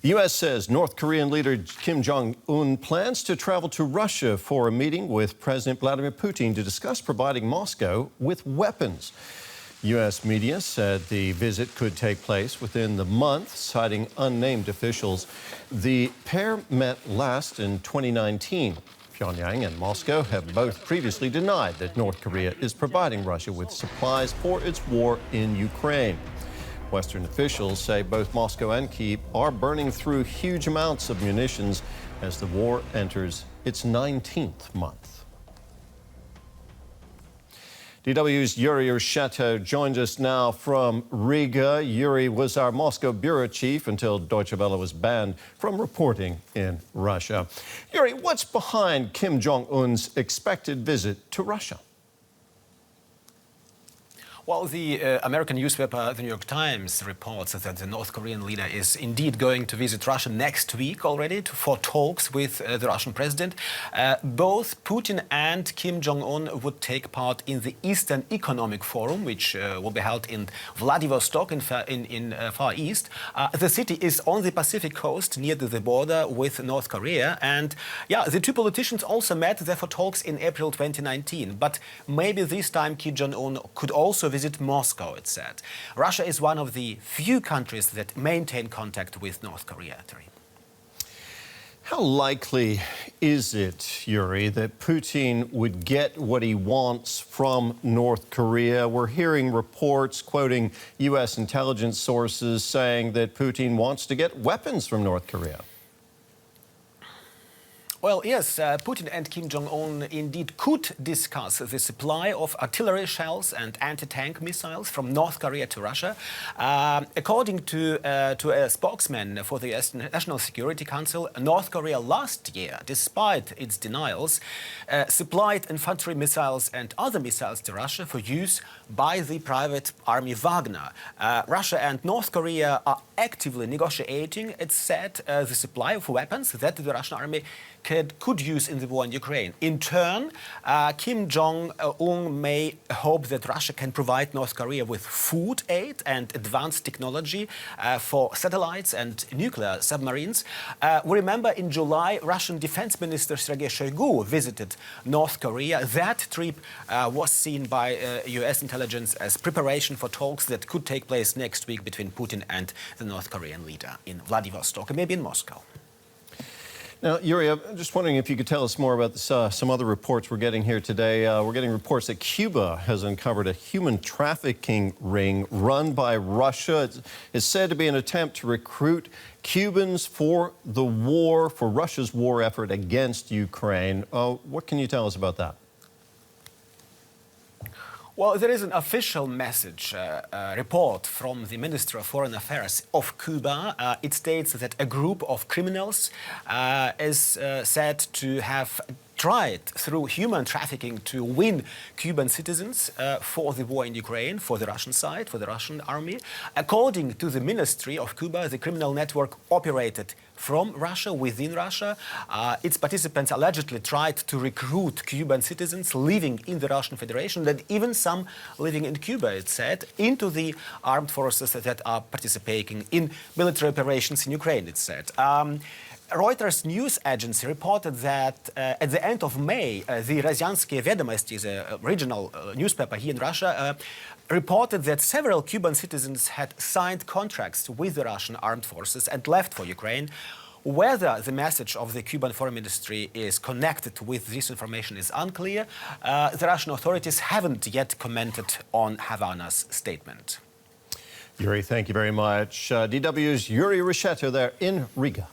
The U.S. says North Korean leader Kim Jong Un plans to travel to Russia for a meeting with President Vladimir Putin to discuss providing Moscow with weapons. U.S. media said the visit could take place within the month, citing unnamed officials. The pair met last in 2019. Pyongyang and Moscow have both previously denied that North Korea is providing Russia with supplies for its war in Ukraine. Western officials say both Moscow and Kyiv are burning through huge amounts of munitions as the war enters its 19th month. DW's Yuri Rusheto joins us now from Riga. Yuri was our Moscow bureau chief until Deutsche Welle was banned from reporting in Russia. Yuri, what's behind Kim Jong Un's expected visit to Russia? Well, the American newspaper The New York Times reports that the North Korean leader is indeed going to visit Russia next week already for talks with the Russian president. Both Putin and Kim Jong Un would take part in the Eastern Economic Forum, which will be held in Vladivostok in Far East. The city is on the Pacific coast near the border with North Korea. And yeah, the two politicians also met there for talks in April 2019. But maybe this time Kim Jong Un could also visit Moscow, it said. Russia is one of the few countries that maintain contact with North Korea. How likely is it, Yuri, that Putin would get what he wants from North Korea? We're hearing reports quoting U.S. intelligence sources saying that Putin wants to get weapons from North Korea. Well, yes, Putin and Kim Jong Un indeed could discuss the supply of artillery shells and anti-tank missiles from North Korea to Russia. According to a spokesman for the US National Security Council, North Korea last year, despite its denials, supplied infantry missiles and other missiles to Russia for use by the private army Wagner. Russia and North Korea are actively negotiating, it said, the supply of weapons that the Russian army could use in the war in Ukraine. In turn, Kim Jong Un may hope that Russia can provide North Korea with food aid and advanced technology for satellites and nuclear submarines. We remember in July, Russian Defense Minister Sergei Shoigu visited North Korea. That trip was seen by US intelligence as preparation for talks that could take place next week between Putin and the North Korean leader in Vladivostok and maybe in Moscow. Now, Yuri, I'm just wondering if you could tell us more about this, some other reports we're getting here today. We're getting reports that Cuba has uncovered a human trafficking ring run by Russia. It's said to be an attempt to recruit Cubans for the war, for Russia's war effort against Ukraine. What can you tell us about that? Well, there is an official message report from the Minister of Foreign Affairs of Cuba. It states that a group of criminals is said to have tried through human trafficking to win Cuban citizens for the war in Ukraine, for the Russian side, for the Russian army. According to the Ministry of Cuba, the criminal network operated from Russia, within Russia. Its participants allegedly tried to recruit Cuban citizens living in the Russian Federation, and even some living in Cuba, it said, into the armed forces that are participating in military operations in Ukraine, it said. Reuters news agency reported that at the end of May, the Razyanskие Vedomosti, a regional newspaper here in Russia, reported that several Cuban citizens had signed contracts with the Russian armed forces and left for Ukraine. Whether the message of the Cuban Foreign Ministry is connected with this information is unclear. The Russian authorities haven't yet commented on Havana's statement. Yuri, thank you very much. DW's Yuri Rusheto there in Riga.